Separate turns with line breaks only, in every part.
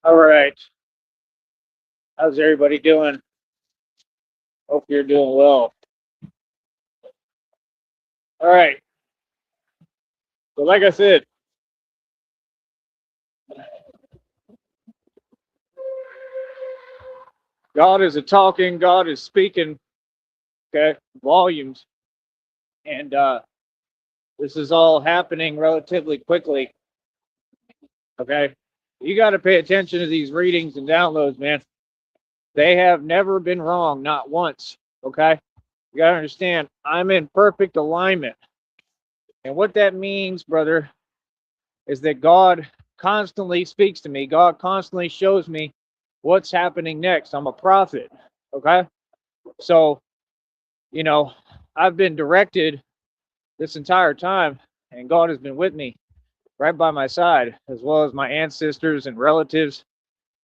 All right. How's everybody doing? Hope you're doing well. All right. So, like I said, God is a talking, God is speaking, okay, volumes. And this is all happening relatively quickly, okay? You got to pay attention to these readings and downloads, man. They have never been wrong, not once, okay? You got to understand, I'm in perfect alignment. And what that means, brother, is that God constantly speaks to me. God constantly shows me what's happening next. I'm a prophet. Okay. So, you know, I've been directed this entire time, and God has been with me right by my side, as well as my ancestors and relatives.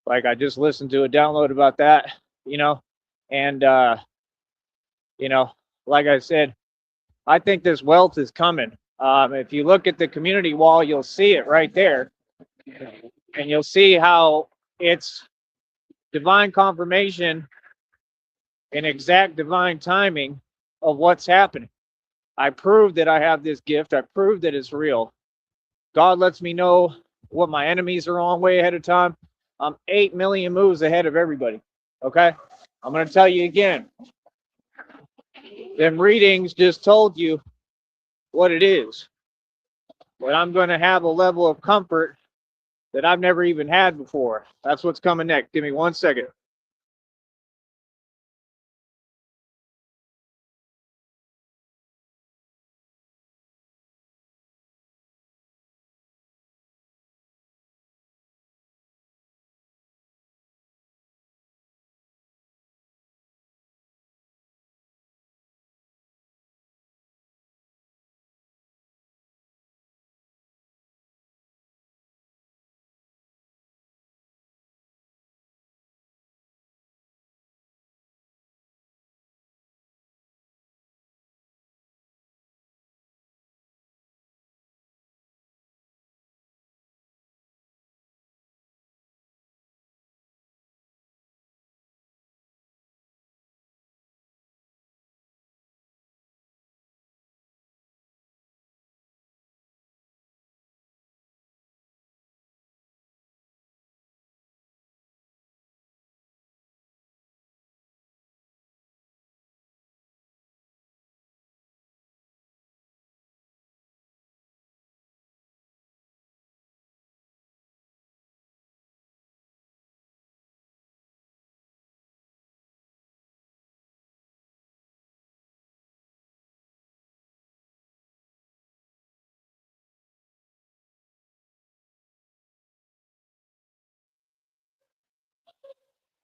Like I just listened to a download about that, you know, and, you know, like I said, I think this wealth is coming. If you look at the community wall, you'll see it right there, and you'll see how it's divine confirmation and exact divine timing of what's happening. I prove that I have this gift. I prove that it's real. God lets me know what my enemies are on way ahead of time. I'm 8 million moves ahead of everybody. Okay. I'm going to tell you again. Them readings just told you what it is. But I'm going to have a level of comfort that I've never even had before. That's what's coming next. Give me 1 second.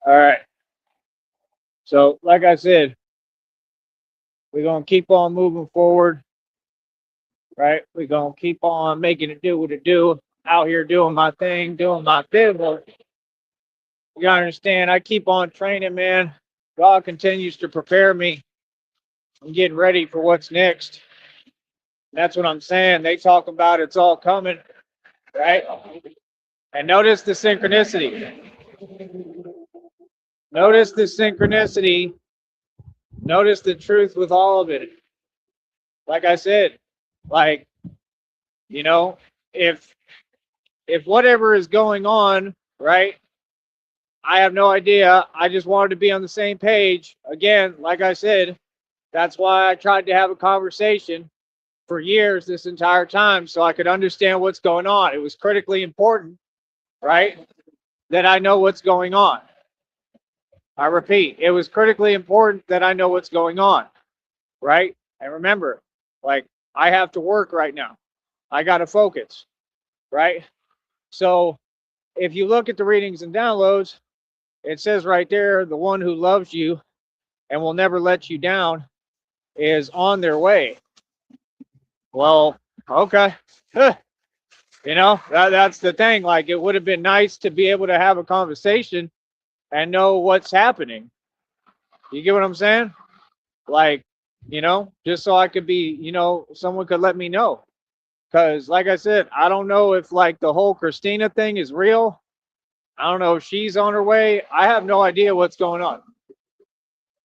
All right. So, like I said, we're going to keep on moving forward, right? We're going to keep on making it do what it do. Out here doing my thing, doing my business. You got to understand, I keep on training, man. God continues to prepare me. I'm getting ready for what's next. That's what I'm saying. They talk about it's all coming, right? And notice the synchronicity. Notice the synchronicity. Notice the truth with all of it. Like I said, like, you know, if whatever is going on, right? I have no idea. I just wanted to be on the same page. Again, like I said, that's why I tried to have a conversation for years this entire time so I could understand what's going on. It was critically important, right? That I know what's going on. I repeat, it was critically important that I know what's going on, right? And remember, like, I have to work right now. I got to focus, right? So if you look at the readings and downloads, it says right there, the one who loves you and will never let you down is on their way. Well, okay. You know, that's the thing. Like, it would have been nice to be able to have a conversation and know what's happening. You get what I'm saying? Like, you know, just so I could be, you know, someone could let me know. Because, like I said, I don't know if like the whole Christina thing is real. I don't know if she's on her way. I have no idea what's going on.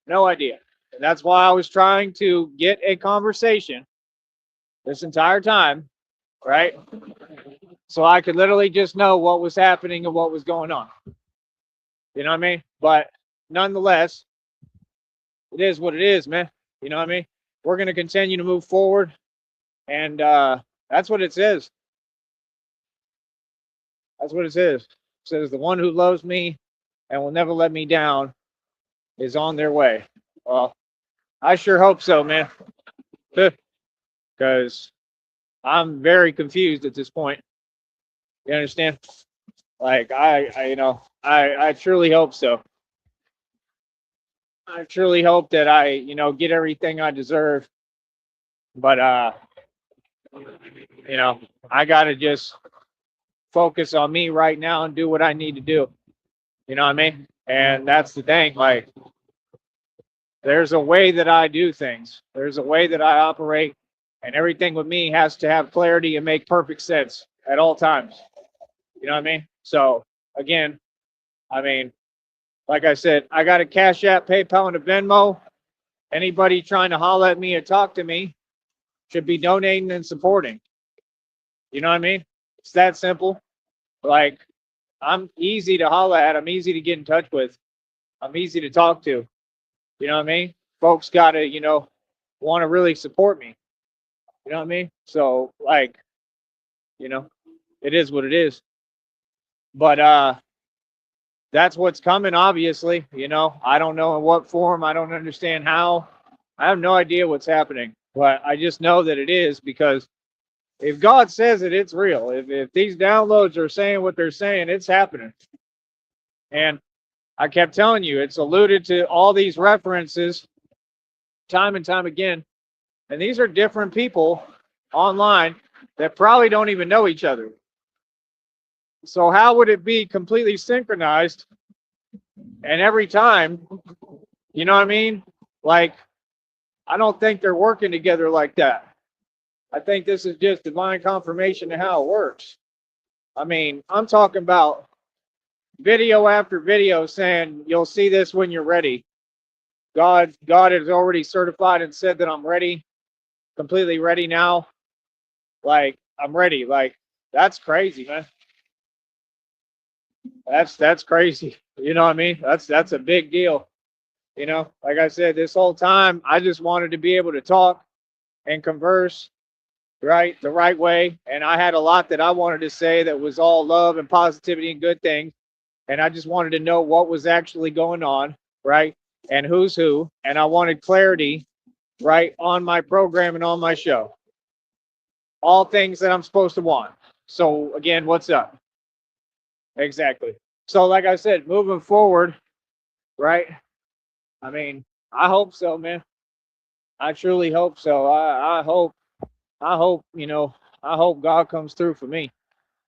No idea. And that's why I was trying to get a conversation this entire time, right? So I could literally just know what was happening and what was going on. You know what I mean? But nonetheless, it is what it is, man. You know what I mean? We're going to continue to move forward. And that's what it says. That's what it says. It says, the one who loves me and will never let me down is on their way. Well, I sure hope so, man. Because I'm very confused at this point. You understand? Like I truly hope so. I truly hope that I, get everything I deserve. But you know, I gotta just focus on me right now and do what I need to do. You know what I mean? And that's the thing. Like, there's a way that I do things. There's a way that I operate, and everything with me has to have clarity and make perfect sense at all times. You know what I mean? So again, I mean, like I said, I got a Cash App, PayPal, and a Venmo. Anybody trying to holler at me or talk to me should be donating and supporting. You know what I mean? It's that simple. Like, I'm easy to holler at. I'm easy to get in touch with. I'm easy to talk to. You know what I mean? Folks got to, want to really support me. You know what I mean? So, like, you know, it is what it is. But that's what's coming, obviously. I don't know in what form. I don't understand how. I have no idea what's happening. But I just know that it is, because if God says it, it's real. If these downloads are saying what they're saying, it's happening. And I kept telling you, it's alluded to all these references time and time again. And these are different people online that probably don't even know each other. So how would it be completely synchronized? And every time, you know what I mean? Like, I don't think they're working together like that. I think this is just divine confirmation of how it works. I mean, I'm talking about video after video saying you'll see this when you're ready. God has already certified and said that I'm ready, completely ready now. Like, I'm ready. Like, that's crazy, man. That's crazy. You know what I mean? That's a big deal. Like I said, this whole time I just wanted to be able to talk and converse right the right way. And I had a lot that I wanted to say that was all love and positivity and good things. And I just wanted to know what was actually going on, right? And who's who. And I wanted clarity, right, on my program and on my show. All things that I'm supposed to want. So again, what's up? Exactly. So like I said, moving forward, right? I mean, I hope so, man. I truly hope so. I hope, I hope God comes through for me.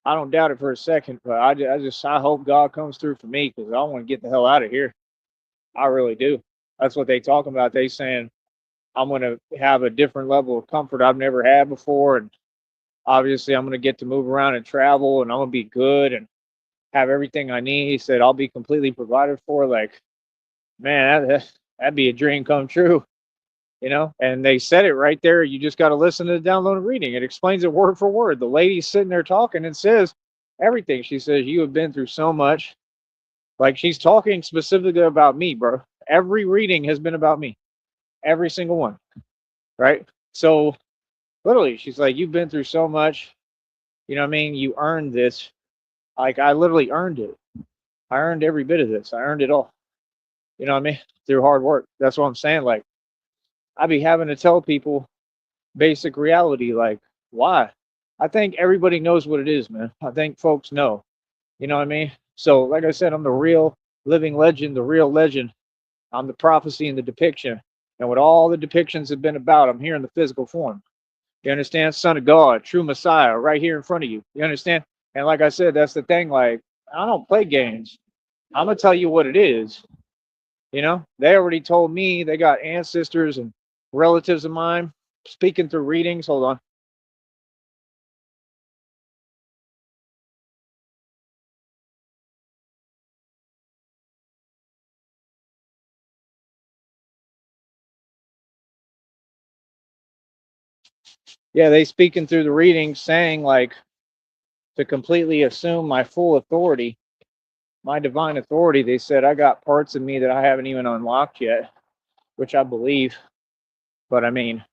I don't doubt it for a second, but I hope God comes through for me, because I want to get the hell out of here. I really do. That's what they talk about. They saying I'm going to have a different level of comfort I've never had before, and obviously I'm going to get to move around and travel, and I'm going to be good and have everything I need. He said I'll be completely provided for. Like, man, that'd be a dream come true. And they said it right there. You just got to listen to the download and reading. It explains it word for word. The lady's sitting there talking and says everything. She says, you have been through so much. Like, she's talking specifically about me, bro. Every reading has been about me. Every single one. Right? So literally, she's like, you've been through so much. You know what I mean? You earned this. Like, I literally earned it. I earned every bit of this. I earned it all. You know what I mean? Through hard work. That's what I'm saying. Like, I be having to tell people basic reality. Like, why? I think everybody knows what it is, man. I think folks know. You know what I mean? So, like I said, I'm the real living legend, the real legend. I'm the prophecy and the depiction. And what all the depictions have been about, I'm here in the physical form. You understand? Son of God, true Messiah, right here in front of you. You understand? And like I said, that's the thing. Like, I don't play games. I'm going to tell you what it is. They already told me. They got ancestors and relatives of mine speaking through readings. Hold on. Yeah, they speaking through the readings saying like to completely assume my full authority, my divine authority. They said I got parts of me that I haven't even unlocked yet, which I believe. But I mean,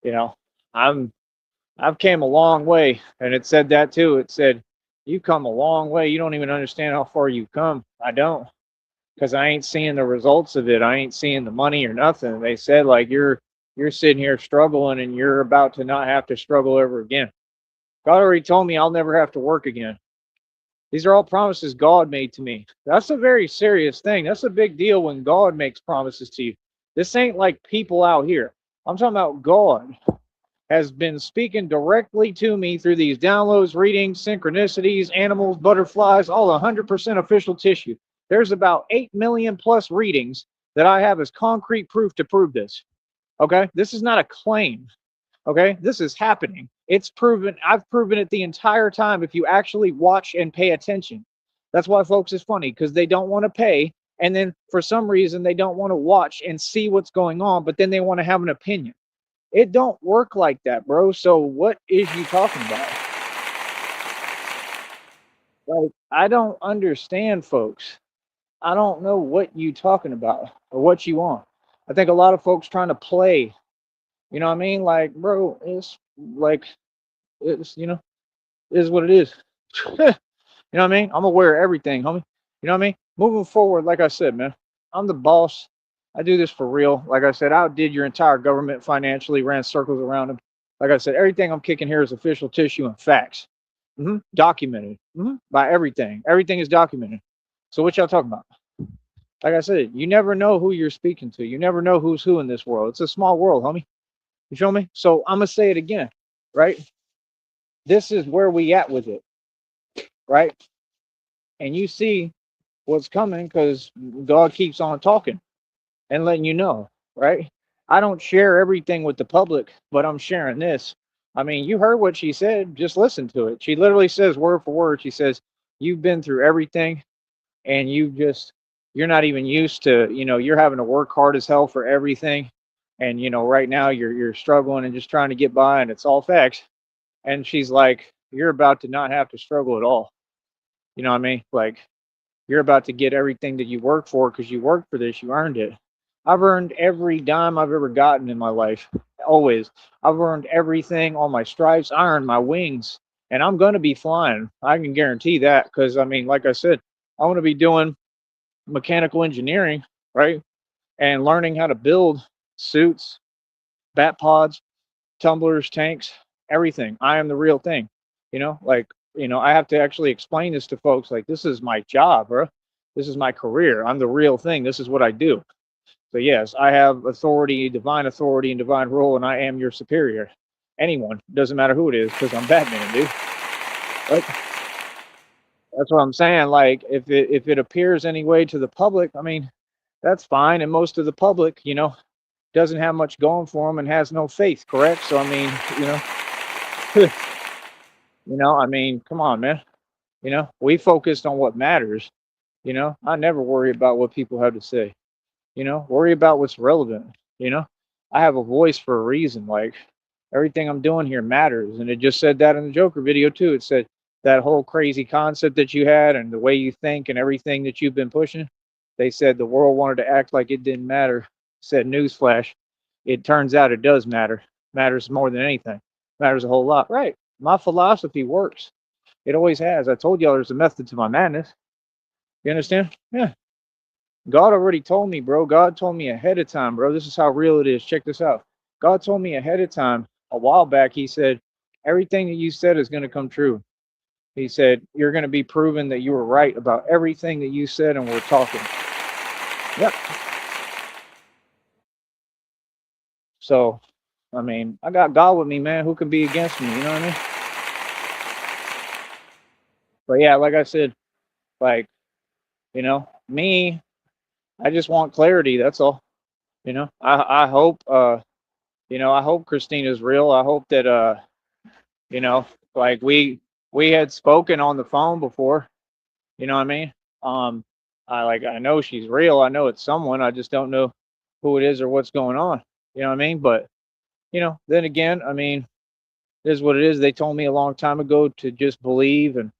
you know, I'm I've came a long way, and it said that too. It said you come a long way. You don't even understand how far you come. I don't, because I ain't seeing the results of it. I ain't seeing the money or nothing. They said like you're sitting here struggling, and you're about to not have to struggle ever again. God already told me I'll never have to work again. These are all promises God made to me. That's a very serious thing. That's a big deal when God makes promises to you. This ain't like people out here. I'm talking about God has been speaking directly to me through these downloads, readings, synchronicities, animals, butterflies, all 100% official tissue. There's about 8 million plus readings that I have as concrete proof to prove this. Okay? This is not a claim. Okay? This is happening. It's proven. I've proven it the entire time if you actually watch and pay attention. That's why folks is funny, because they don't want to pay. And then for some reason, they don't want to watch and see what's going on, but then they want to have an opinion. It don't work like that, bro. So what is you talking about? Like, I don't understand, folks. I don't know what you talking about or what you want. I think a lot of folks trying to play. You know what I mean? Like, bro, it's like it's is what it is. You know what I mean? I'm aware of everything, homie. You know what I mean? Moving forward, like I said, man, I'm the boss. I do this for real. Like I said, I outdid your entire government financially, ran circles around them. Like I said, everything I'm kicking here is official tissue and facts. Documented by everything. Everything is documented. So what y'all talking about? Like I said, you never know who you're speaking to. You never know who's who in this world. It's a small world, homie. You feel me? So I'm gonna say it again, right? This is where we at with it, right? And you see what's coming because God keeps on talking and letting you know, right? I don't share everything with the public, but I'm sharing this. I mean, you heard what she said. Just listen to it. She literally says word for word. She says, "You've been through everything, and you're not even used to, you're having to work hard as hell for everything, and right now you're struggling and just trying to get by, and it's all facts." And she's like, "You're about to not have to struggle at all." You know what I mean? Like, you're about to get everything that you work for because you worked for this, you earned it. I've earned every dime I've ever gotten in my life. Always. I've earned everything, all my stripes. I earned my wings. And I'm going to be flying. I can guarantee that because, I mean, like I said, I want to be doing mechanical engineering, right? And learning how to build suits, bat pods, tumblers, tanks, everything. I am the real thing. Like, I have to actually explain this to folks. Like, this is my job, bro. This is my career. I'm the real thing. This is what I do. So, yes, I have authority, and divine rule, and I am your superior. Anyone, doesn't matter who it is, because I'm Batman, dude. Right? That's what I'm saying. Like, if it appears anyway to the public, I mean, that's fine. And most of the public, doesn't have much going for them and has no faith, correct? So, I mean, I mean, come on, man. We focused on what matters. I never worry about what people have to say. Worry about what's relevant. You know, I have a voice for a reason. Like, everything I'm doing here matters. And it just said that in the Joker video, too. It said that whole crazy concept that you had and the way you think and everything that you've been pushing. They said the world wanted to act like it didn't matter. Said newsflash. It turns out it does matter. Matters more than anything. Matters a whole lot. Right. My philosophy works. It always has. I told y'all there's a method to my madness. You understand? Yeah. God already told me, bro. God told me ahead of time, bro. This is how real it is. Check this out. God told me ahead of time a while back. He said, everything that you said is going to come true. He said, you're going to be proven that you were right about everything that you said, and we're talking. Yep. So, I mean, I got God with me, man. Who can be against me? You know what I mean? But yeah, like I said, like, me, I just want clarity. That's all. I hope, I hope Christina's real. I hope that, you know, like we had spoken on the phone before. You know what I mean? Um, I know she's real. I know it's someone. I just don't know who it is or what's going on. You know what I mean? But then again, I mean, it is what it is. They told me a long time ago to just believe, and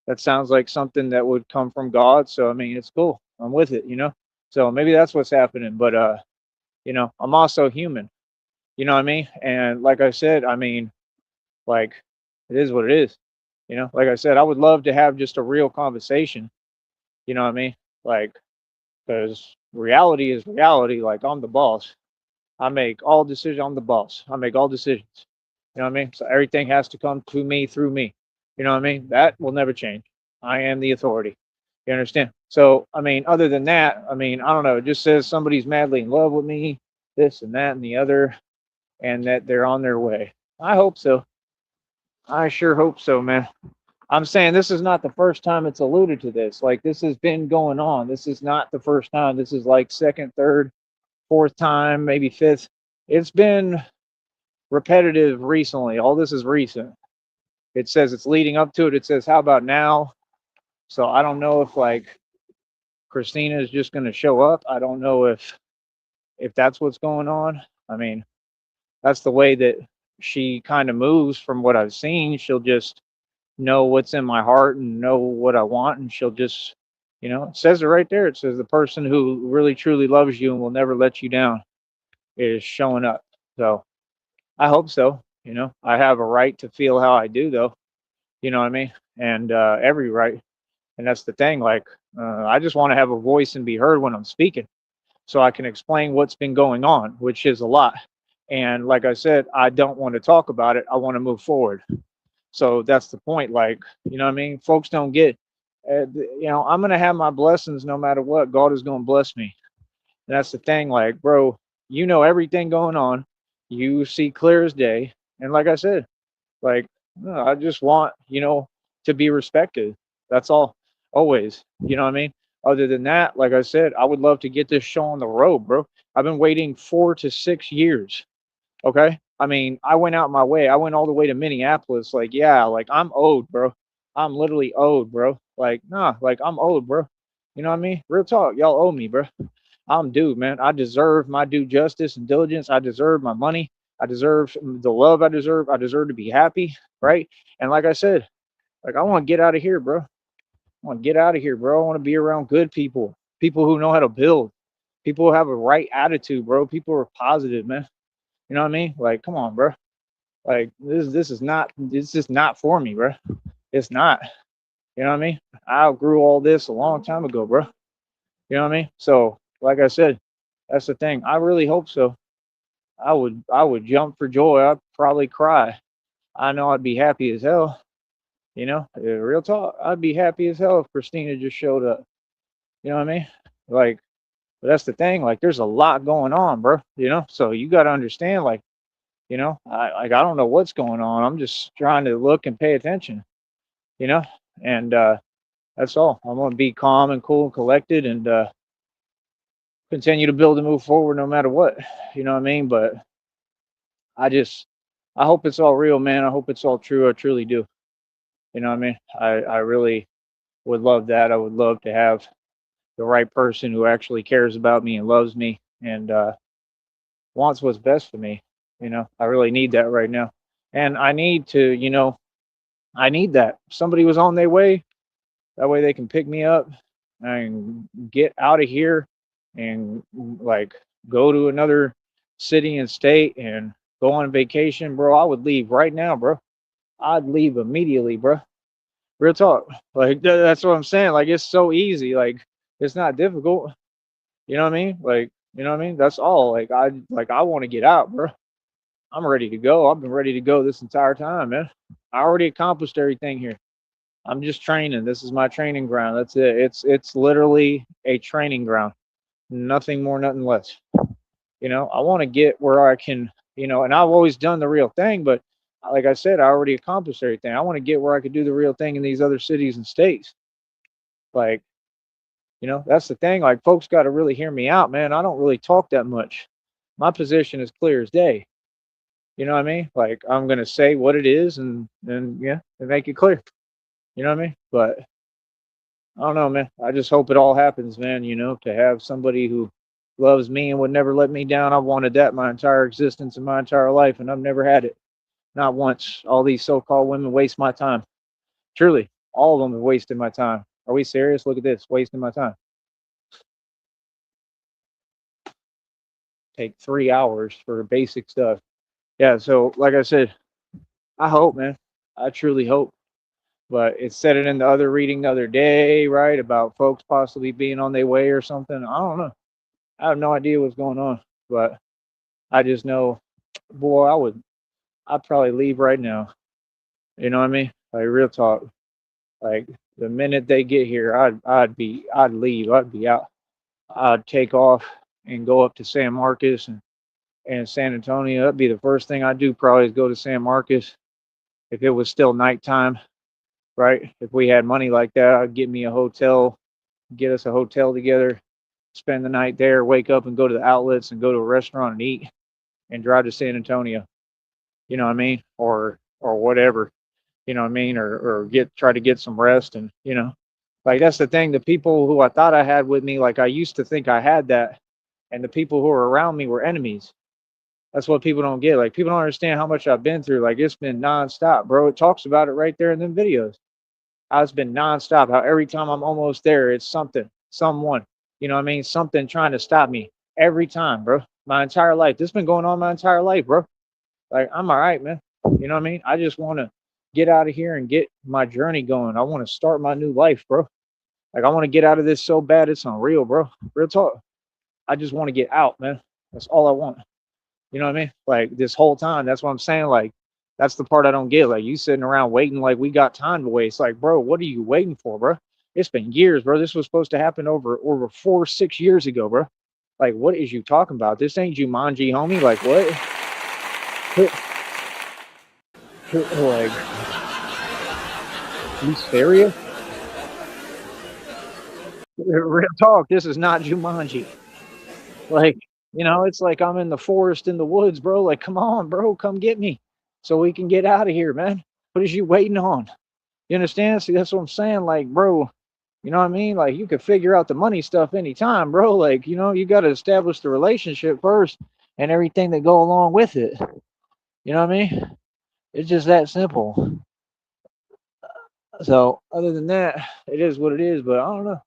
that sounds like something that would come from God. So I mean, it's cool. I'm with it. So maybe that's what's happening. But I'm also human. You know what I mean? And like I said, I mean, like, it is what it is. Like I said, I would love to have just a real conversation. You know what I mean? Like, because reality is reality. Like, I'm the boss. I make all decisions. I'm the boss. I make all decisions. You know what I mean? So everything has to come to me through me. You know what I mean? That will never change. I am the authority. You understand? So, I mean, other than that, I mean, I don't know. It just says somebody's madly in love with me, this and that and the other, and that they're on their way. I hope so. I sure hope so, man. I'm saying this is not the first time it's alluded to this. Like, this has been going on. This is not the first time. This is like second, third, fourth time, maybe fifth. It's been repetitive recently. All this is recent. It says it's leading up to it. It says, how about now? So I don't know if like Christina is just going to show up. I don't know if that's what's going on. I mean, that's the way that she kind of moves from what I've seen. She'll just know what's in my heart and know what I want, and she'll just, it says it right there. It says the person who really truly loves you and will never let you down is showing up. So I hope so. I have a right to feel how I do, though. You know what I mean? And every right. And that's the thing. Like, I just want to have a voice and be heard when I'm speaking, so I can explain what's been going on, which is a lot. And like I said, I don't want to talk about it. I want to move forward. So that's the point. Like, you know what I mean? Folks don't get, I'm going to have my blessings no matter what. God is going to bless me. And that's the thing. Like, bro, everything going on. You see clear as day. And like I said, like, no, I just want, to be respected. That's all. Always. You know what I mean? Other than that, like I said, I would love to get this show on the road, bro. I've been waiting 4 to 6 years. Okay. I mean, I went out my way. I went all the way to Minneapolis. Like, yeah, like I'm owed, bro. I'm literally owed, bro. Like, nah, like I'm owed, bro. You know what I mean? Real talk. Y'all owe me, bro. I'm due, man. I deserve my due justice and diligence. I deserve my money. I deserve the love I deserve. I deserve to be happy, right? And like I said, like I want to get out of here, bro. I want to get out of here, bro. I want to be around good people, people who know how to build, people who have a right attitude, bro. People who are positive, man. You know what I mean? Like, come on, bro. Like this is not for me, bro. It's not. You know what I mean? I outgrew all this a long time ago, bro. You know what I mean? So, like I said, that's the thing. I really hope so. I would jump for joy. I'd probably cry. I know I'd be happy as hell. Real talk. I'd be happy as hell if Christina just showed up. You know what I mean? Like, but that's the thing. Like, there's a lot going on, bro. So you got to understand. Like, I don't know what's going on. I'm just trying to look and pay attention. You know, and that's all. I'm gonna be calm and cool and collected, and continue to build and move forward no matter what. You know what I mean? But I just, I hope it's all real, man. I hope it's all true. I truly do. You know what I mean? I really would love that. I would love to have the right person who actually cares about me and loves me and wants what's best for me. I really need that right now. And I need to, I need that. Somebody was on their way. That way they can pick me up and get out of here and like go to another city and state and go on vacation, bro. I would leave right now, bro. I'd leave immediately, bro. Real talk. Like that's what I'm saying. Like it's so easy. Like it's not difficult. You know what I mean? Like, you know what I mean? That's all. Like I want to get out, bro. I'm ready to go. I've been ready to go this entire time, man. I already accomplished everything here. I'm just training. This is my training ground. That's it. It's literally a training ground. Nothing more, nothing less. I want to get where I can, and I've always done the real thing, but like I said, I already accomplished everything. I want to get where I could do the real thing in these other cities and states. Like, that's the thing. Like, folks got to really hear me out, man. I don't really talk that much. My position is clear as day. You know what I mean? Like, I'm gonna say what it is, and yeah, and make it clear. You know what I mean? But I don't know, man. I just hope it all happens, man. To have somebody who loves me and would never let me down. I've wanted that my entire existence and my entire life, and I've never had it. Not once. All these so-called women waste my time. Truly, all of them have wasted my time. Are we serious? Look at this, wasting my time. Take 3 hours for basic stuff. Yeah, so like I said, I hope, man. I truly hope. But it said it in the other reading the other day, right? About folks possibly being on their way or something. I don't know. I have no idea what's going on. But I just know, boy, I'd probably leave right now. You know what I mean? Like real talk. Like the minute they get here, I'd leave. I'd be out. I'd take off and go up to San Marcos and San Antonio. That'd be the first thing I'd do probably is go to San Marcos if it was still nighttime, right? If we had money like that, I'd get me a hotel, get us a hotel together, spend the night there, wake up and go to the outlets and go to a restaurant and eat and drive to San Antonio. You know what I mean? Or whatever. You know what I mean? Or get try to get some rest and like that's the thing. The people who I thought I had with me, like I used to think I had that, and the people who were around me were enemies. That's what people don't get. Like people don't understand how much I've been through. Like it's been nonstop, bro. It talks about it right there in them videos. How it's been nonstop. How every time I'm almost there, it's something, someone. You know what I mean? Something trying to stop me every time, bro. My entire life. This has been going on my entire life, bro. Like I'm all right, man. You know what I mean? I just want to get out of here and get my journey going. I want to start my new life, bro. Like I want to get out of this so bad it's unreal, bro. Real talk. I just want to get out, man. That's all I want. You know what I mean? Like this whole time, that's what I'm saying. Like that's the part I don't get. Like you sitting around waiting like we got time to waste. Like, bro, what are you waiting for, bro? It's been years, bro. This was supposed to happen over 4 6 years ago, bro. Like, what is you talking about? This ain't Jumanji, homie. Like, what? Like, you serious? Real talk. This is not Jumanji. Like, it's like I'm in the forest in the woods, bro. Like, come on, bro, come get me so we can get out of here, man. What is you waiting on? You understand? See, that's what I'm saying. Like, bro, you know what I mean? Like, you could figure out the money stuff anytime, bro. Like, you got to establish the relationship first and everything that go along with it. You know what I mean? It's just that simple. So, other than that, it is what it is. But I don't know.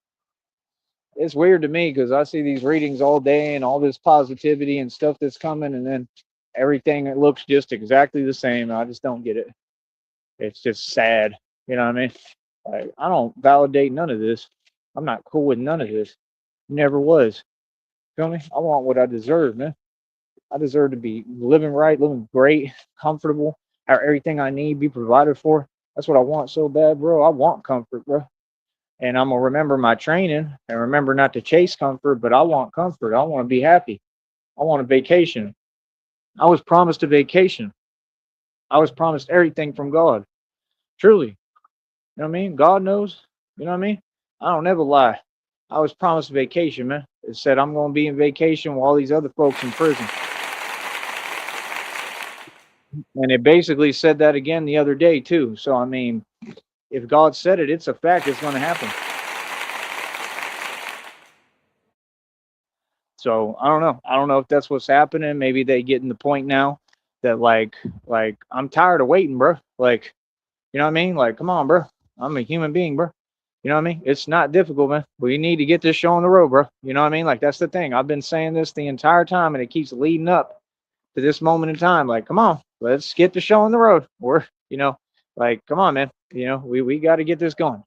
It's weird to me because I see these readings all day and all this positivity and stuff that's coming, and then everything it looks just exactly the same. I just don't get it. It's just sad. You know what I mean? Like, I don't validate none of this. I'm not cool with none of this. Never was. Feel me? I want what I deserve, man. I deserve to be living right, living great, comfortable, have everything I need be provided for. That's what I want so bad, bro. I want comfort, bro. And I'm gonna remember my training and remember not to chase comfort, but I want comfort. I want to be happy. I want a vacation. I was promised a vacation. I was promised everything from God. Truly. You know what I mean? God knows. You know what I mean? I don't ever lie. I was promised a vacation, man. It said I'm gonna be in vacation while all these other folks in prison. And it basically said that again the other day too. So I mean, if God said it, it's a fact. It's gonna happen. So I don't know. I don't know if that's what's happening. Maybe they getting the point now that like I'm tired of waiting, bro. Like, you know what I mean? Like, come on, bro. I'm a human being, bro. You know what I mean? It's not difficult, man. We need to get this show on the road, bro. You know what I mean? Like that's the thing. I've been saying this the entire time and it keeps leading up to this moment in time. Like, come on, let's get the show on the road. We're, like, come on, man. We got to get this going.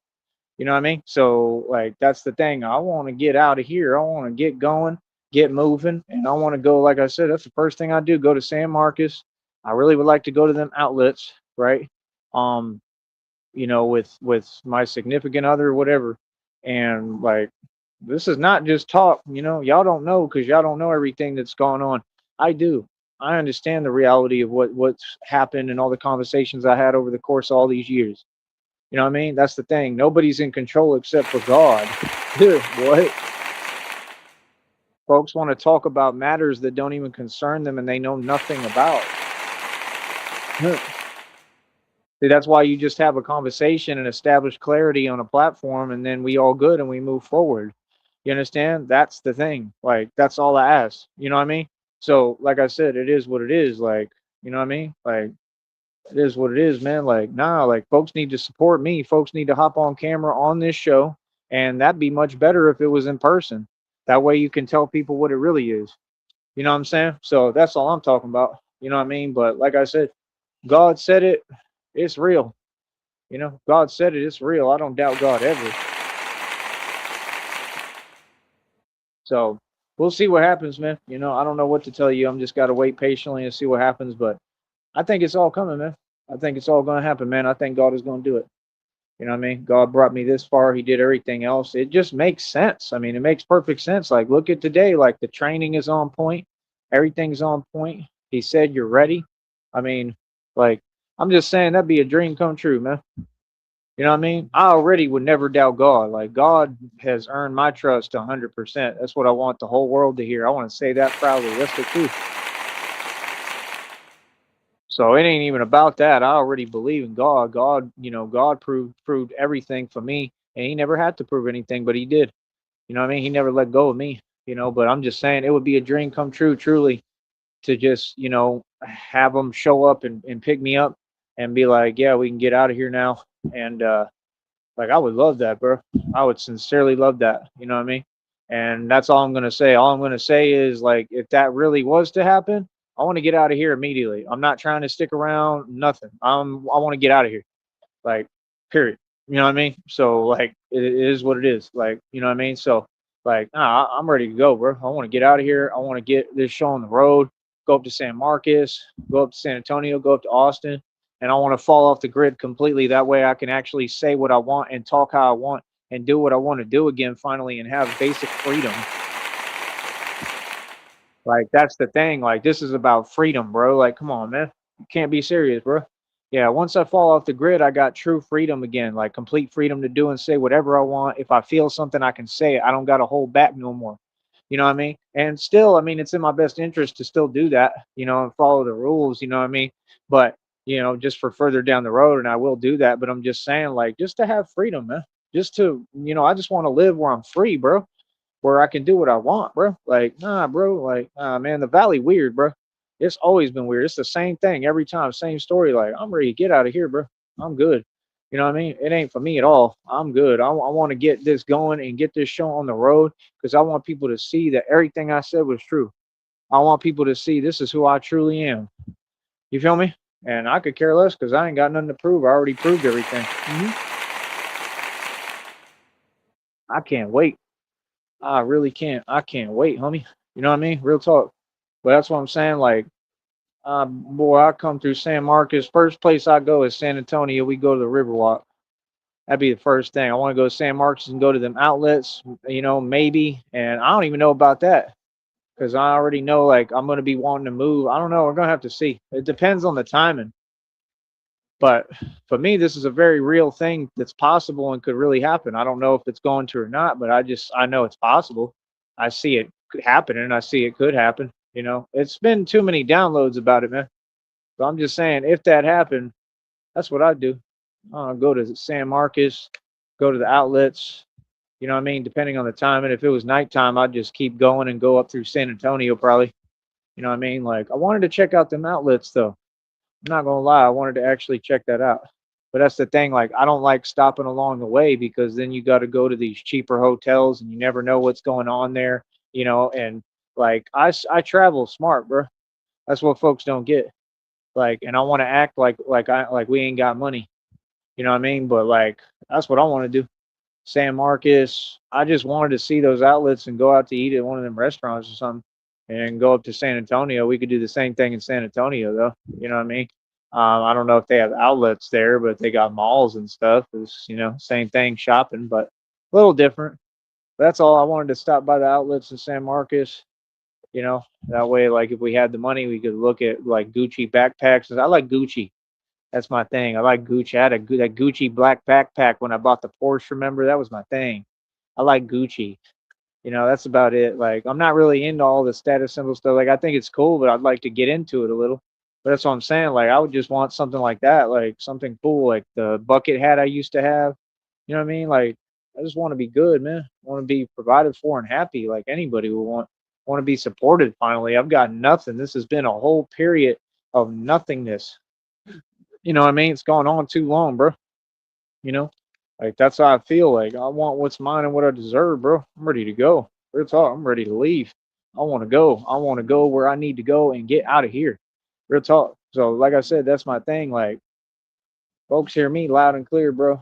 You know what I mean? So like that's the thing. I want to get out of here. I want to get going, get moving, and I want to go. Like I said, that's the first thing I do. Go to San Marcos. I really would like to go to them outlets, right? Um, with my significant other, or whatever, and like this is not just talk. Y'all don't know because y'all don't know everything that's going on. I do. I understand the reality of what's happened and all the conversations I had over the course of all these years. You know what I mean? That's the thing. Nobody's in control except for God. What? Folks want to talk about matters that don't even concern them and they know nothing about. See, that's why you just have a conversation and establish clarity on a platform, and then we all good and we move forward. You understand? That's the thing. Like, that's all I ask. You know what I mean? So, like I said, it is what it is. Like, you know what I mean? Like, it is what it is, man. Like, nah, like, folks need to support me. Folks need to hop on camera on this show, and that'd be much better if it was in person. That way you can tell people what it really is. You know what I'm saying? So that's all I'm talking about. You know what I mean? But like I said, God said it, it's real. You know, God said it, it's real. I don't doubt God ever. So we'll see what happens, man. You know, I don't know what to tell you. I'm just gotta wait patiently and see what happens. But I think it's all coming, man. I think it's all gonna happen, man. I think God is gonna do it. You know what I mean? God brought me this far. He did everything else. It just makes sense. I mean, it makes perfect sense. Like, look at today. Like, the training is on point. Everything's on point. He said you're ready. I mean, like, I'm just saying that'd be a dream come true, man. You know what I mean? I already would never doubt God. Like, God has earned my trust 100%. That's what I want the whole world to hear. I want to say that proudly. That's the truth. So it ain't even about that. I already believe in God. God, you know, God proved everything for me, and He never had to prove anything, but He did. You know what I mean? He never let go of me. You know, but I'm just saying it would be a dream come true, truly, to just have them show up and pick me up and be like, yeah, we can get out of here now. And like, I would love that, bro. I would sincerely love that. You know what I mean? And that's all I'm gonna say. All I'm gonna say is, like, if that really was to happen, I want to get out of here immediately. I'm not trying to stick around. Nothing. I want to get out of here. Like, period. You know what I mean? So, like, it is what it is. Like, you know what I mean? So, like, nah, I'm ready to go, bro. I want to get out of here. I want to get this show on the road. Go up to San Marcos. Go up to San Antonio. Go up to Austin. And I want to fall off the grid completely. That way, I can actually say what I want and talk how I want and do what I want to do again, finally, and have basic freedom. Like, that's the thing. Like, this is about freedom, bro. Like, come on, man. You can't be serious, bro. Yeah, once I fall off the grid, I got true freedom again, like complete freedom to do and say whatever I want. If I feel something, I can say it. I don't got to hold back no more. You know what I mean? And still, I mean, it's in my best interest to still do that, and follow the rules, you know what I mean? But, just for further down the road, and I will do that. But I'm just saying, like, just to have freedom, man. Just to, I just want to live where I'm free, bro, where I can do what I want, bro. Like, nah, bro. Like, man, the valley weird, bro. It's always been weird. It's the same thing every time, same story. Like, I'm ready to get out of here, bro. I'm good. You know what I mean? It ain't for me at all. I'm good. I want to get this going and get this show on the road because I want people to see that everything I said was true. I want people to see this is who I truly am. You feel me? And I could care less because I ain't got nothing to prove. I already proved everything. I can't wait. I really can't. I can't wait, homie. You know what I mean? Real talk. But that's what I'm saying. Like, boy, I come through San Marcos. First place I go is San Antonio. We go to the Riverwalk. That'd be the first thing. I want to go to San Marcos and go to them outlets, maybe. And I don't even know about that because I already know, like, I'm going to be wanting to move. I don't know. We're going to have to see. It depends on the timing. But for me, this is a very real thing that's possible and could really happen. I don't know if it's going to or not, but I know it's possible. I see it happening. I see it could happen. It's been too many downloads about it, man. So I'm just saying, if that happened, that's what I'd do. Go to San Marcos, go to the outlets. You know what I mean? Depending on the time. And if it was nighttime, I'd just keep going and go up through San Antonio probably. You know what I mean? Like, I wanted to check out them outlets though. I'm not gonna lie, I wanted to actually check that out. But that's the thing, like, I don't like stopping along the way because then you got to go to these cheaper hotels and you never know what's going on there, and like I travel smart, bro. That's what folks don't get. Like, and I want to act like we ain't got money. You know what I mean? But like, that's what I want to do. San Marcos. I just wanted to see those outlets and go out to eat at one of them restaurants or something, and go up to San Antonio. We could do the same thing in San Antonio, though. You know what I mean? I don't know if they have outlets there, but they got malls and stuff. It's same thing, shopping, but a little different. That's all. I wanted to stop by the outlets in San Marcos. That way, like, if we had the money, we could look at like Gucci backpacks. I like Gucci. That's my thing. I like Gucci. I had that Gucci black backpack when I bought the Porsche. Remember, that was my thing. I like Gucci. That's about it. Like, I'm not really into all the status symbol stuff. Like, I think it's cool, but I'd like to get into it a little. But that's what I'm saying. Like, I would just want something like that, like something cool, like the bucket hat I used to have. You know what I mean? Like, I just want to be good, man. I want to be provided for and happy like anybody would want to be supported finally. I've got nothing. This has been a whole period of nothingness. You know what I mean? It's gone on too long, bro. You know? Like that's how I feel. Like I want what's mine and what I deserve, bro. I'm ready to go. Real talk, I'm ready to leave. I want to go. I want to go where I need to go and get out of here. Real talk. So like I said, that's my thing. Like folks hear me loud and clear, bro.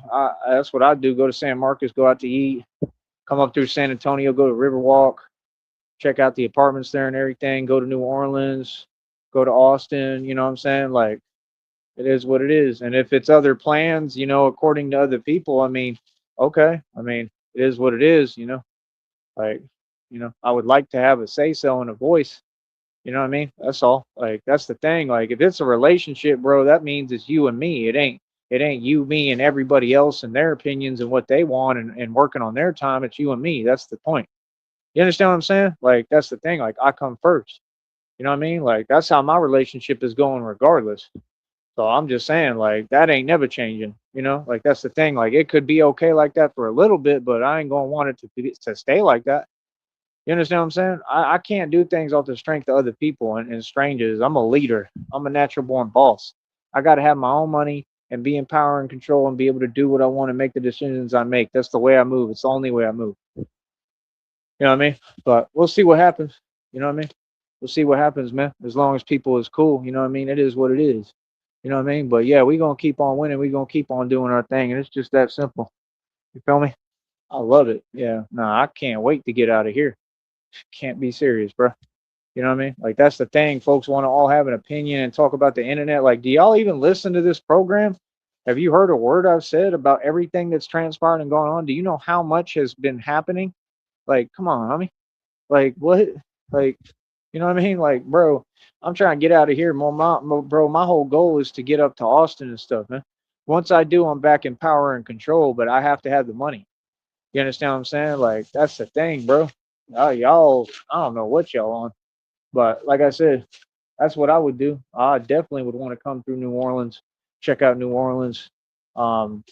That's what I do. Go to San Marcos, go out to eat, come up through San Antonio, go to Riverwalk, check out the apartments there and everything, go to New Orleans, go to Austin, you know what I'm saying? Like it is what it is. And if it's other plans, according to other people, I mean, okay. I mean, it is what it is. Like, I would like to have a say so and a voice. You know what I mean? That's all. Like that's the thing. Like if it's a relationship, bro, that means it's you and me. It ain't you, me, and everybody else and their opinions and what they want and working on their time. It's you and me. That's the point. You understand what I'm saying? Like that's the thing. Like I come first. You know what I mean? Like that's how my relationship is going regardless. So I'm just saying, like, that ain't never changing, Like that's the thing. Like it could be okay like that for a little bit, but I ain't gonna want it to stay like that. You understand what I'm saying? I can't do things off the strength of other people and strangers. I'm a leader. I'm a natural born boss. I gotta have my own money and be in power and control and be able to do what I want and make the decisions I make. That's the way I move. It's the only way I move. You know what I mean? But we'll see what happens. You know what I mean? We'll see what happens, man. As long as people is cool, you know what I mean? It is what it is. You know what I mean? But yeah, we gonna keep on winning. We gonna keep on doing our thing, and it's just that simple. You feel me? I love it. Yeah. No, I can't wait to get out of here. Can't be serious, bro. You know what I mean? Like that's the thing. Folks want to all have an opinion and talk about the internet. Like, do y'all even listen to this program? Have you heard a word I've said about everything that's transpired and gone on? Do you know how much has been happening? Like, come on, homie. Like what? Like, you know what I mean? Like, bro, I'm trying to get out of here. Bro, my whole goal is to get up to Austin and stuff, man. Once I do, I'm back in power and control, but I have to have the money. You understand what I'm saying? Like, that's the thing, bro. Y'all, I don't know what y'all on, but like I said, that's what I would do. I definitely would want to come through New Orleans, check out New Orleans, um,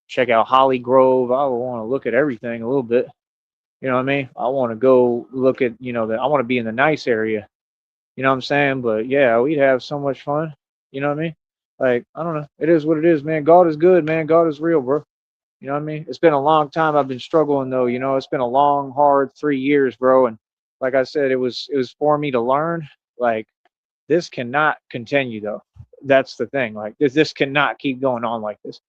check out Holly Grove. I would want to look at everything a little bit. You know what I mean? I want to go look at, I want to be in the nice area. You know what I'm saying? But yeah, we'd have so much fun. You know what I mean? Like, I don't know. It is what it is, man. God is good, man. God is real, bro. You know what I mean? It's been a long time I've been struggling though, it's been a long, hard 3 years, bro. And like I said, it was for me to learn. Like, this cannot continue though. That's the thing. Like this cannot keep going on like this.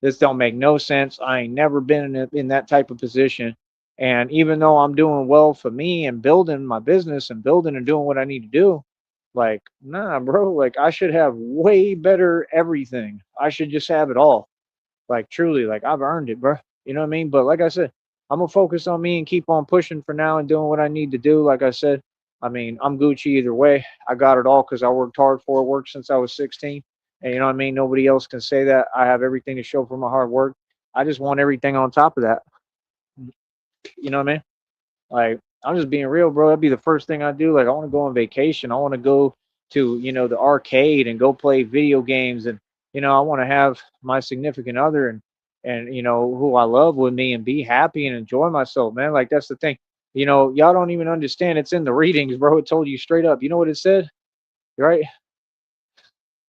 This don't make no sense. I ain't never been in that type of position. And even though I'm doing well for me and building my business and building and doing what I need to do, like, nah, bro, like I should have way better everything. I should just have it all. Like truly, like I've earned it, bro. You know what I mean? But like I said, I'm gonna focus on me and keep on pushing for now and doing what I need to do. Like I said, I mean, I'm Gucci either way. I got it all because I worked hard for it. Worked since I was 16, and you know what I mean. Nobody else can say that. I have everything to show for my hard work. I just want everything on top of that. You know what I mean? Like I'm just being real, bro. That'd be the first thing I do. Like I want to go on vacation. I want to go to the arcade and go play video games, and I want to have my significant other and who I love with me and be happy and enjoy myself, man. Like that's the thing. Y'all don't even understand. It's in the readings, bro. It told you straight up. You know what it said, right?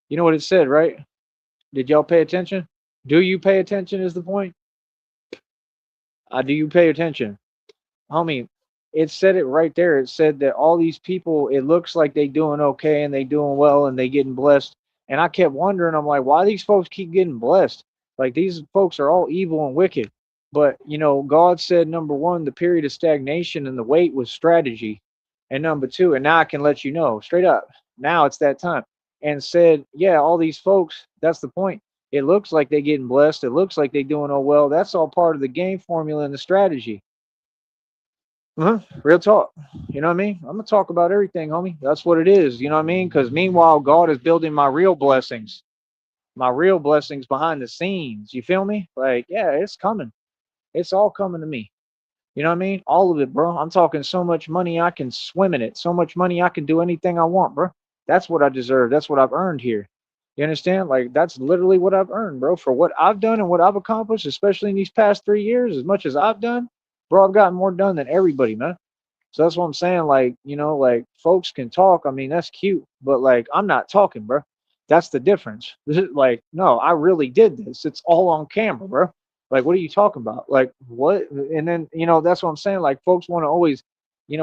You know what it said, right? Did y'all pay attention? Do you pay attention? Is the point? Do you pay attention? Homie, it said it right there. It said that all these people, it looks like they doing okay and they doing well and they getting blessed. And I kept wondering, I'm like, why these folks keep getting blessed? Like these folks are all evil and wicked. But God said number one, the period of stagnation and the wait was strategy. And number two, and now I can let you know straight up, now it's that time. And said, yeah, all these folks, that's the point. It looks like they getting blessed. It looks like they doing all well. That's all part of the game formula and the strategy. Real talk. You know what I mean? I'm gonna talk about everything, homie. That's what it is. You know what I mean? Because meanwhile, God is building my real blessings behind the scenes. You feel me? Like, yeah, it's coming. It's all coming to me. You know what I mean? All of it, bro. I'm talking so much money I can swim in it. So much money I can do anything I want, bro. That's what I deserve. That's what I've earned here. You understand? Like that's literally what I've earned, bro, for what I've done and what I've accomplished, especially in these past 3 years. As much as I've done, bro, I've gotten more done than everybody, man. So that's what I'm saying. Like, like folks can talk. I mean, that's cute, but like, I'm not talking, bro. That's the difference. This is like, no, I really did this. It's all on camera, bro. Like, what are you talking about? Like, what? And then, that's what I'm saying. Like, folks want to always,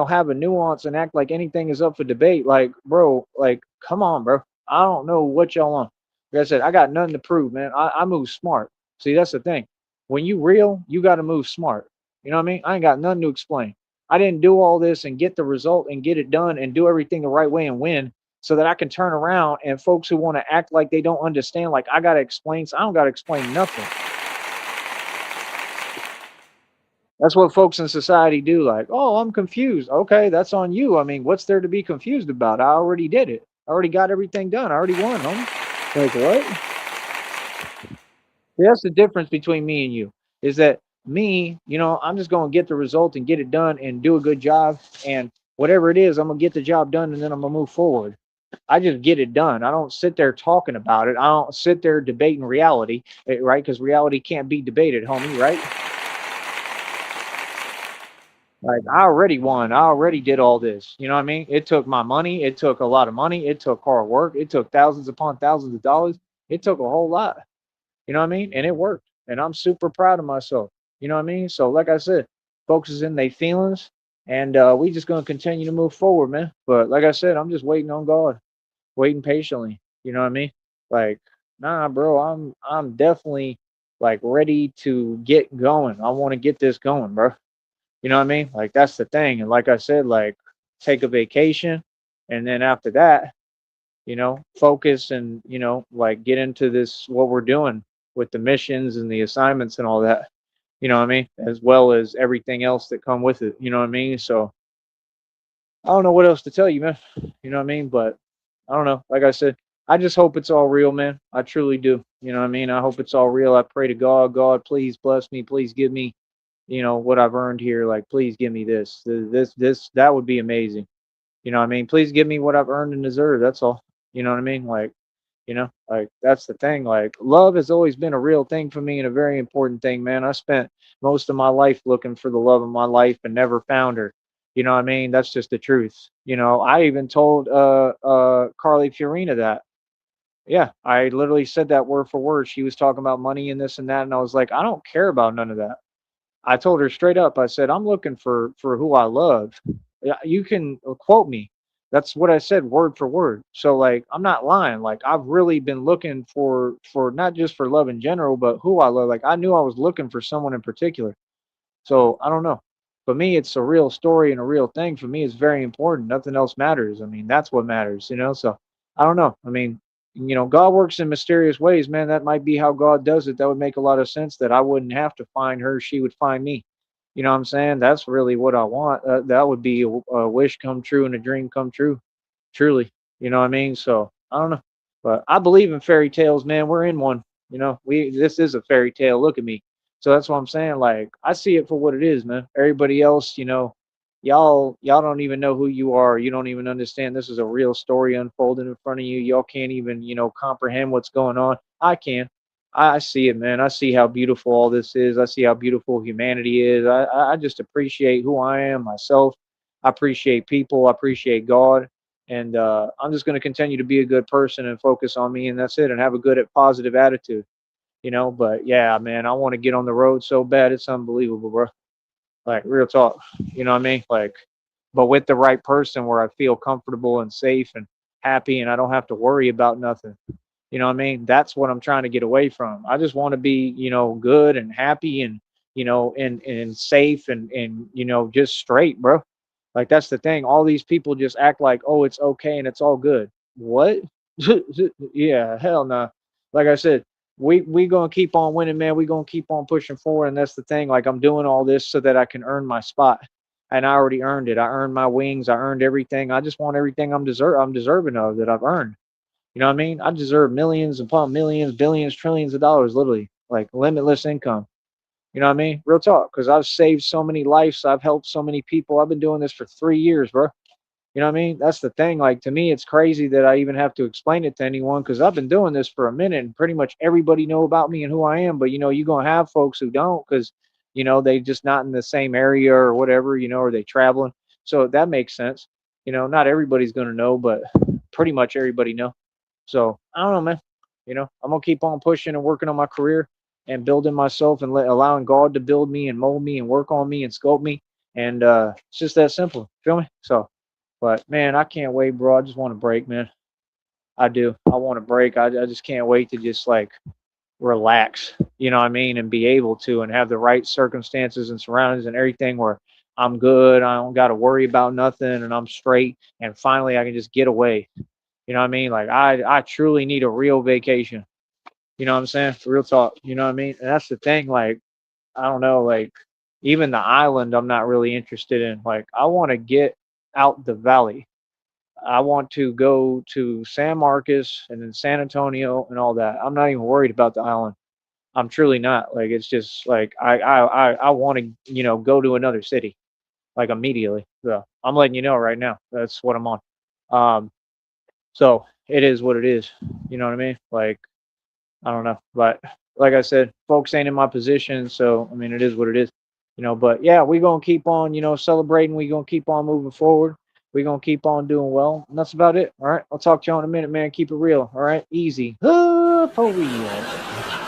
have a nuance and act like anything is up for debate. Like, bro, like, come on, bro. I don't know what y'all on. Like I said, I got nothing to prove, man. I move smart. See, that's the thing. When you real, you got to move smart. You know what I mean? I ain't got nothing to explain. I didn't do all this and get the result and get it done and do everything the right way and win so that I can turn around and folks who want to act like they don't understand, like I got to explain. So I don't got to explain nothing. That's what folks in society do. Like, oh, I'm confused. Okay, that's on you. I mean, what's there to be confused about? I already did it. I already got everything done. I already won, homie. Like, what? That's the difference between me and you is that me, I'm just going to get the result and get it done and do a good job. And whatever it is, I'm going to get the job done and then I'm going to move forward. I just get it done. I don't sit there talking about it. I don't sit there debating reality, right? Because reality can't be debated, homie, right? Like I already won. I already did all this. You know what I mean? It took my money. It took a lot of money. It took hard work. It took thousands upon thousands of dollars. It took a whole lot. You know what I mean? And it worked. And I'm super proud of myself. You know what I mean? So, like I said, focus in their feelings, and we just gonna continue to move forward, man. But like I said, I'm just waiting on God, waiting patiently. You know what I mean? Like, nah, bro, I'm definitely like ready to get going. I want to get this going, bro. You know what I mean? Like that's the thing. And like I said, like take a vacation, and then after that, focus and, like get into this, what we're doing with the missions and the assignments and all that, you know what I mean? As well as everything else that come with it, you know what I mean? So I don't know what else to tell you, man. You know what I mean? But I don't know. Like I said, I just hope it's all real, man. I truly do. You know what I mean? I hope it's all real. I pray to God, God, please bless me. Please give me, what I've earned here. Like, please give me this, that would be amazing. You know what I mean? Please give me what I've earned and deserved. That's all. You know what I mean? Like, like that's the thing. Like, love has always been a real thing for me and a very important thing, man. I spent most of my life looking for the love of my life and never found her. You know what I mean? That's just the truth. I even told Carly Fiorina that. Yeah, I literally said that word for word. She was talking about money and this and that, and I was like, I don't care about none of that. I told her straight up. I said, I'm looking for who I love. Yeah, you can quote me. That's what I said word for word. So like I'm not lying. Like I've really been looking for not just for love in general, but who I love. Like I knew I was looking for someone in particular. So I don't know. For me, it's a real story and a real thing. For me, it's very important. Nothing else matters. I mean, that's what matters. So I don't know. I mean, God works in mysterious ways, man. That might be how God does it. That would make a lot of sense that I wouldn't have to find her. She would find me. You know what I'm saying? That's really what I want. That would be a wish come true and a dream come true. Truly. You know what I mean? So I don't know. But I believe in fairy tales, man. We're in one. This is a fairy tale. Look at me. So that's what I'm saying. Like I see it for what it is, man. Everybody else, y'all don't even know who you are. You don't even understand. This is a real story unfolding in front of you. Y'all can't even, comprehend what's going on. I can. I see it, man. I see how beautiful all this is. I see how beautiful humanity is. I just appreciate who I am, myself. I appreciate people. I appreciate God. And I'm just going to continue to be a good person and focus on me, and that's it, and have a good, positive attitude. But yeah, man, I want to get on the road so bad. It's unbelievable, bro. Like real talk. You know what I mean? Like, but with the right person where I feel comfortable and safe and happy and I don't have to worry about nothing. You know what I mean? That's what I'm trying to get away from. I just want to be, good and happy and, and safe and, just straight, bro. Like that's the thing. All these people just act like, oh, it's okay and it's all good. What? Yeah, hell no. Like I said, we gonna keep on winning, man. We gonna keep on pushing forward, and that's the thing. Like I'm doing all this so that I can earn my spot, and I already earned it. I earned my wings. I earned everything. I just want everything I'm deserving of that I've earned. You know what I mean? I deserve millions upon millions, billions, trillions of dollars, literally, like limitless income. You know what I mean? Real talk, because I've saved so many lives. I've helped so many people. I've been doing this for 3 years, bro. You know what I mean? That's the thing. Like to me, it's crazy that I even have to explain it to anyone because I've been doing this for a minute and pretty much everybody know about me and who I am. But you're gonna have folks who don't because they just not in the same area or whatever, or they traveling. So that makes sense. Not everybody's gonna know, but pretty much everybody know. So I don't know, man. I'm gonna keep on pushing and working on my career and building myself and allowing God to build me and mold me and work on me and sculpt me. And it's just that simple. Feel me? So, but man, I can't wait, bro. I just want to break, man. I do. I want to break. I just can't wait to just like relax, you know what I mean, and be able to and have the right circumstances and surroundings and everything where I'm good. I don't got to worry about nothing and I'm straight. And finally, I can just get away. You know what I mean? Like I truly need a real vacation. You know what I'm saying? Real talk. You know what I mean? And that's the thing. Like I don't know. Like even the island, I'm not really interested in. Like I want to get out the valley. I want to go to San Marcos and then San Antonio and all that. I'm not even worried about the island. I'm truly not. Like it's just like I want to go to another city like immediately. So I'm letting you know right now. That's what I'm on. Um, so it is what it is. You know what I mean? Like I don't know, but like I said, folks ain't in my position, so I mean it is what it is. But yeah, we're gonna keep on celebrating. We're gonna keep on moving forward. We're gonna keep on doing well. And that's about it. All right. I'll talk to you in a minute, man. Keep it real. All right. Easy. For real.